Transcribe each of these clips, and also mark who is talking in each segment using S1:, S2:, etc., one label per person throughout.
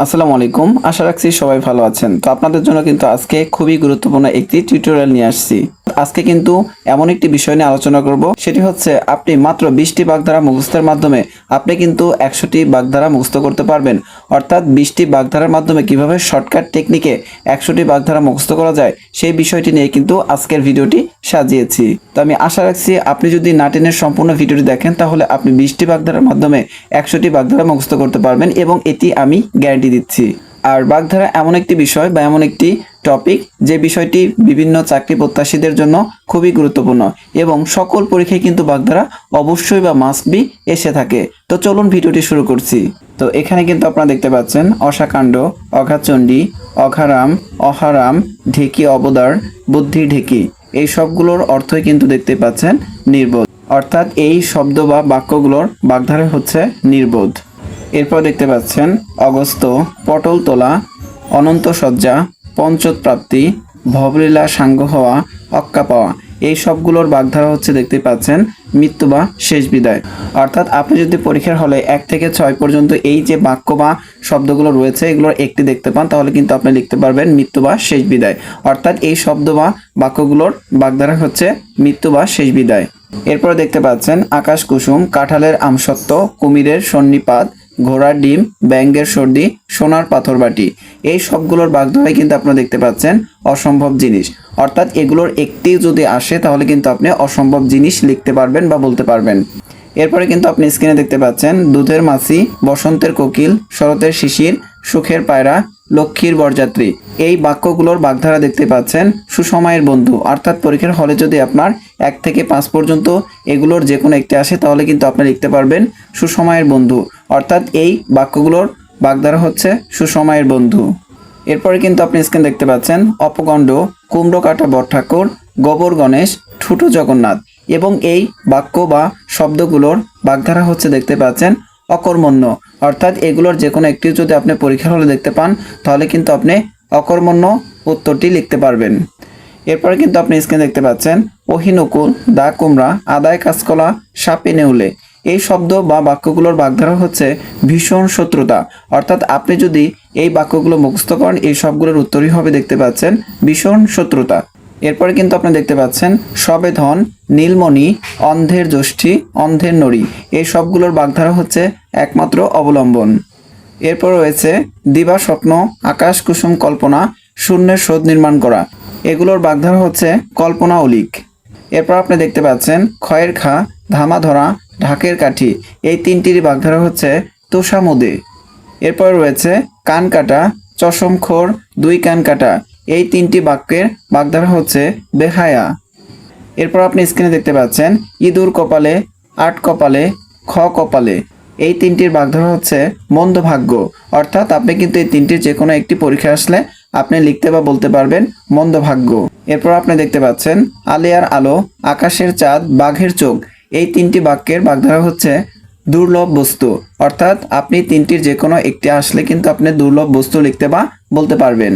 S1: আসসালামু আলাইকুম। আশা রাখছি সবাই ভালো আছেন। তো আপনাদের জন্য কিন্তু আজকে খুবই গুরুত্বপূর্ণ একটি টিউটোরিয়াল নিয়ে আসছি। আজকে কিন্তু এমন একটি বিষয় নিয়ে আলোচনা করব, সেটি হচ্ছে আপনি মাত্র 20টি বাগধারা মুখস্থের মাধ্যমে আপনি কিন্তু 100টি বাগধারা মুখস্থ করতে পারবেন। অর্থাৎ 20টি বাগধারার মাধ্যমে কিভাবে শর্টকাট টেকনিকে 100টি বাগধারা মুখস্থ করা যায় সেই বিষয়টি নিয়ে কিন্তু আজকের ভিডিওটি সাজিয়েছি। তো আমি আশা রাখছি আপনি যদি নাটেনের সম্পূর্ণ ভিডিওটি দেখেন তাহলে আপনি 20টি বাগধারার মাধ্যমে 100টি বাগধারা মুখস্থ করতে পারবেন এবং এটি আমি গ্যারান্টি দিচ্ছি। আর বাগধারা এমন একটি বিষয় বা এমন একটি টপিক যে বিষয়টি বিভিন্ন চাকরি প্রত্যাশীদের জন্য খুবই গুরুত্বপূর্ণ এবং সকল পরীক্ষায় কিন্তু বাগধারা অবশ্যই বা মাস্ট বি এসে থাকে। তো চলুন ভিডিওটি শুরু করছি। তো এখানে কিন্তু আপনারা দেখতে পাচ্ছেন অসাকাণ্ড, অঘাচণ্ডী, অঘারাম, অহারাম, ঢেকি অবদার, বুদ্ধি ঢেকি, এই সবগুলোর অর্থই কিন্তু দেখতে পাচ্ছেন নির্বোধ। অর্থাৎ এই শব্দ বা বাক্যগুলোর বাগধারা হচ্ছে নির্বোধ। এরপর দেখতে পাচ্ছেন অগস্ত, পটল তোলা, অনন্ত সজ্জা, পঞ্চৎপ্রাপ্তি, ভবলীলা সাঙ্গ হওয়া, অক্কা পাওয়া, এই সবগুলোর বাগধারা হচ্ছে দেখতে পাচ্ছেন মৃত্যু বা শেষ বিদায়। অর্থাৎ আপনি যদি পরীক্ষার হলে 1 থেকে 6 পর্যন্ত এই যে বাক্য বা শব্দগুলো রয়েছে এগুলোর একটি দেখতে পান তাহলে কিন্তু আপনি লিখতে পারবেন মৃত্যু বা শেষ বিদায়। অর্থাৎ এই শব্দ বা বাক্যগুলোর বাগধারা হচ্ছে মৃত্যু বা শেষ বিদায়। এরপর দেখতে পাচ্ছেন আকাশ কুসুম, কাঁঠালের আমসত্ত্ব, কুমিরের সন্নিপাত, ঘোড়ার ডিম, ব্যাঙের সর্দি, সোনার পাথর বাটি, এই সবগুলোর বাগধারায় কিন্তু আপনারা দেখতে পাচ্ছেন অসম্ভব জিনিস। অর্থাৎ এগুলোর একটি যদি আসে তাহলে কিন্তু আপনি অসম্ভব জিনিস লিখতে পারবেন বা বলতে পারবেন। এরপরে কিন্তু আপনি স্ক্রিনে দেখতে পাচ্ছেন দুধের মাছি, বসন্তের কোকিল, শরতের শিশির, সুখের পায়রা, লক্ষ্মীর বরযাত্রী, এই বাক্যগুলোর বাগধারা দেখতে পাচ্ছেন সুসময়ের বন্ধু। অর্থাৎ পরীক্ষার হলে যদি আপনার 1 থেকে 5 পর্যন্ত এগুলোর যে কোনো একটি আসে তাহলে কিন্তু আপনি লিখতে পারবেন সুসময়ের বন্ধু। অর্থাৎ এই বাক্যগুলোর বাগধারা হচ্ছে সুসময়ের বন্ধু। এরপরে কিন্তু আপনি স্ক্রিন দেখতে পাচ্ছেন অপগণ্ড, কুমড়ো কাটা বটঠাকুর, গোবর গণেশ, ঠুটো জগন্নাথ, এবং এই বাক্য বা শব্দগুলোর বাগধারা হচ্ছে দেখতে পাচ্ছেন অকর্মণ্য। অর্থাৎ এগুলোর যে কোনো একটি যদি আপনি পরীক্ষার হলে দেখতে পান তাহলে কিন্তু আপনি অকর্মণ্য উত্তরটি লিখতে পারবেন। এরপরে কিন্তু আপনি স্ক্রিনে দেখতে পাচ্ছেন অহিনুকুল, দা কুমড়া, আদায় কাঁচকলা, সাপে নেউলে, এই শব্দ বা বাক্যগুলোর বাগধারা হচ্ছে ভীষণ শত্রুতা। অর্থাৎ আপনি যদি এই বাক্যগুলো মুখস্থ করেন এই সবগুলোর উত্তরই হবে দেখতে পাচ্ছেন ভীষণ শত্রুতা। এরপরে কিন্তু আপনি দেখতে পাচ্ছেন সবে ধন, নীলমণি, অন্ধের যষ্ঠী, অন্ধের নড়ি, এই সবগুলোর বাগধারা হচ্ছে একমাত্র অবলম্বন। এরপর রয়েছে দিবা স্বপ্ন, আকাশ কুসুম কল্পনা, শূন্যের শোধ নির্মাণ করা, এগুলোর বাগধারা হচ্ছে কল্পনা অলিক। এরপর আপনি দেখতে পাচ্ছেন ক্ষয়ের খা, ধামা ধরা, ঢাকের কাঠি, এই তিনটির বাগধারা হচ্ছে তোষামোদে। এরপর রয়েছে কান কাটা, চশমখোর, দুই কান কাটা, এই তিনটি বাক্যের বাগধারা হচ্ছে বেহায়া। এরপর আপনি স্ক্রিনে দেখতে পাচ্ছেন ইঁদুর কপালে, আট কপালে, খ কপালে, এই তিনটির বাগধারা হচ্ছে মন্দ ভাগ্য। অর্থাৎ আপনি কিন্তু এই তিনটির যে কোনো একটি পরীক্ষা আসলে আপনি লিখতে বা বলতে পারবেন মন্দ ভাগ্য। এরপর আপনি দেখতে পাচ্ছেন আলিয়ার আলো, আকাশের চাঁদ, বাঘের চোখ, এই তিনটি বাক্যের বাগধারা হচ্ছে দুর্লভ বস্তু। অর্থাৎ আপনি তিনটির যে কোনো একটি আসলে কিন্তু আপনি দুর্লভ বস্তু লিখতে বা বলতে পারবেন।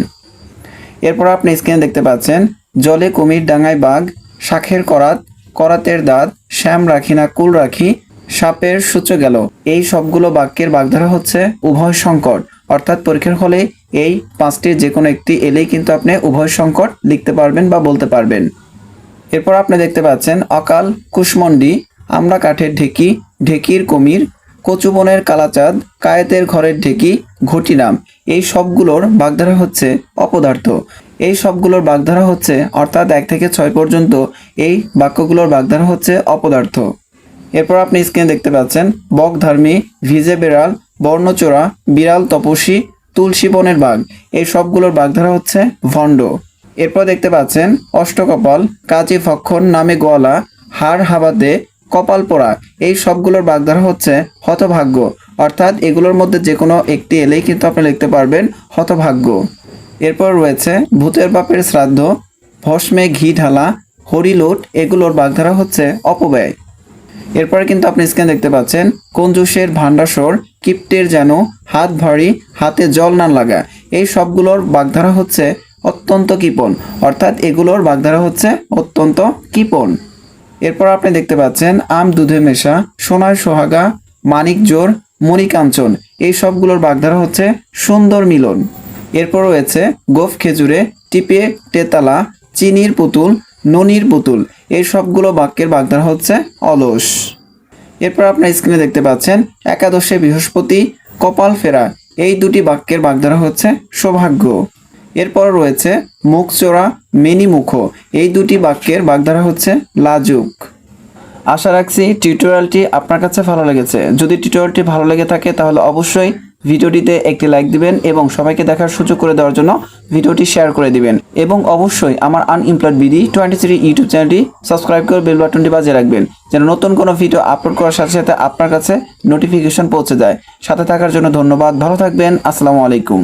S1: এরপর আপনি স্ক্রিনে দেখতে পাচ্ছেন জলে কুমির, ডাঙায় বাঘ, শাখের করাত, করাতের দাঁত, শ্যাম রাখি না কুল রাখি, সাপের সূচ গেল, এই সবগুলো বাক্যের বাগধারা হচ্ছে উভয় সংকট। অর্থাৎ পরীক্ষার হলে এই 5টির যে কোনো একটি এলেই কিন্তু আপনি উভয় সংকট লিখতে পারবেন বা বলতে পারবেন। এরপর আপনি দেখতে পাচ্ছেন অকাল, কুশমন্ডি, আমরা কাঠের ঢেকি, ঢেকির কুমির, কচুবনের কালাচাঁদ, কায়েতের ঘরের ঢেকি, ঘটিনাম, এই সবগুলোর বাগধারা হচ্ছে অপদার্থ। এই সবগুলোর বাগধারা হচ্ছে অর্থাৎ 1 থেকে 6 পর্যন্ত এই বাক্যগুলোর বাগধারা হচ্ছে অপদার্থ। এরপর আপনি স্ক্রিনে দেখতে পাচ্ছেন বকধার্মী, ভিজে বেড়াল, বর্ণচোরা, বিড়াল তপস্বী, তুলসী বনের বাঘ, এই সবগুলোর বাগধারা হচ্ছে ভণ্ড। এরপর দেখতে পাচ্ছেন অষ্টকপাল, কাজী ফক্ষণ, নামে গোয়ালা, হাড় হাবাতে, কপাল পোড়া, এই সবগুলোর বাগধারা হচ্ছে হতভাগ্য। অর্থাৎ এগুলোর মধ্যে যে কোনো একটি এলেই কিন্তু আপনি লিখতে পারবেন হতভাগ্য। এরপর রয়েছে ভূতের বাপের শ্রাদ্ধ, ভস্মে ঘি ঢালা, হরিলোট, এগুলোর বাগধারা হচ্ছে অপব্যয়। এরপরে কিন্তু আপনি স্ক্রিনে দেখতে পাচ্ছেন কঞ্জুসের ভান্ডাসর, কিপ্টের যেন হাত ভারী, হাতে জল না লাগা, এই সবগুলোর বাগধারা হচ্ছে অত্যন্ত কৃপণ। অর্থাৎ এগুলোর বাগধারা হচ্ছে অত্যন্ত কৃপণ। এরপর আপনি দেখতে পাচ্ছেন আম দুধে মেশা, সোনার সোহাগা, মানিক জোর, মণিকাঞ্চন, এই সবগুলোর বাগধারা হচ্ছে সুন্দর মিলন। এরপর রয়েছে গোফ খেজুরে, টিপে তেতালা, চিনির পুতুল, ননির পুতুল, এই সবগুলো বাক্যের বাগধারা হচ্ছে অলস। এরপর আপনার স্ক্রিনে দেখতে পাচ্ছেন একাদশে বৃহস্পতি, কপাল ফেরা, এই দুটি বাক্যের বাগধারা হচ্ছে সৌভাগ্য। এরপর রয়েছে মুখ চোরা, মেনিমুখ, এই দুটি বাক্যের বাগধারা হচ্ছে লাজুক। আশা রাখছি টিউটোরিয়ালটি আপনার কাছে ভালো লেগেছে। যদি টিউটোরিয়ালটি ভালো লেগে থাকে তাহলে অবশ্যই ভিডিওটিতে একটি লাইক দিবেন এবং সবাইকে দেখার সুযোগ করে দেওয়ার জন্য ভিডিওটি শেয়ার করে দিবেন এবং অবশ্যই আমার আনএমপ্লয়েড বিডি 23 ইউটিউব চ্যানেলটি সাবস্ক্রাইব করে বেল বাটনটি বাজিয়ে রাখবেন যেন নতুন কোনো ভিডিও আপলোড করার সাথে সাথে আপনার কাছে নোটিফিকেশন পৌঁছে যায়। সাথে থাকার জন্য ধন্যবাদ। ভালো থাকবেন। আসসালামু আলাইকুম।